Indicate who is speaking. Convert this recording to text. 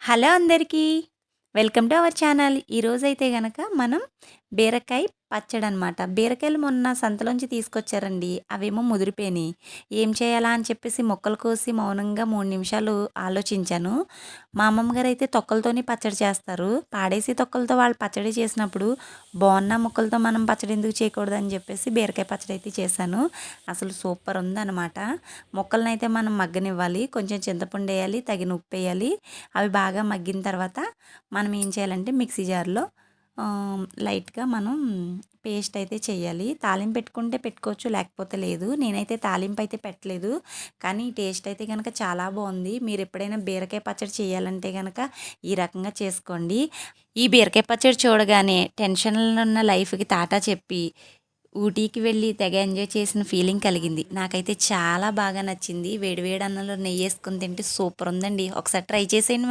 Speaker 1: Hello అందరికీ. Welcome to our channel. ఈరోజైతే గనక మనం బీరకాయ పచ్చడనమాట. బీరకాయలు మొన్న సంతలోంచి తీసుకొచ్చారండి. అవేమో ముదిరిపోయినాయి. ఏం చేయాలా అని చెప్పేసి ముక్కలు కోసి మౌనంగా 3 నిమిషాలు ఆలోచించాను. మా అమ్మమ్మ గారైతే తొక్కలతోని పచ్చడి చేస్తారు. పాడేసి తొక్కలతో వాళ్ళు పచ్చడి చేసినప్పుడు బాగున్న ముక్కలతో మనం పచ్చడి ఎందుకు చేయకూడదని చెప్పేసి బీరకాయ పచ్చడి అయితే చేశాను. అసలు సూపర్ ఉందనమాట. ముక్కలనైతే మనం మగ్గనివ్వాలి. కొంచెం చింతపండు వేయాలి, తగిన ఉప్పు వేయాలి. అవి బాగా మగ్గిన తర్వాత మనం ఏం చేయాలంటే మిక్సీ జార్లో లైట్గా మనం పేస్ట్ అయితే చేయాలి. తాలింపు పెట్టుకుంటే పెట్టుకోవచ్చు, లేకపోతే లేదు. నేనైతే తాలింపు అయితే పెట్టలేదు, కానీ టేస్ట్ అయితే కనుక చాలా బాగుంది. మీరు ఎప్పుడైనా బీరకాయ పచ్చడి చేయాలంటే కనుక ఈ రకంగా చేసుకోండి. ఈ బీరకాయ పచ్చడి చూడగానే టెన్షన్లో ఉన్న లైఫ్కి టాటా చెప్పి ఊటీకి వెళ్ళి తెగ ఎంజాయ్ చేసిన ఫీలింగ్ కలిగింది. నాకైతే చాలా బాగా నచ్చింది. వేడి వేడి అన్నంలో నెయ్యి వేసుకొని తింటే సూపర్ ఉందండి. ఒకసారి ట్రై చేసేయండి.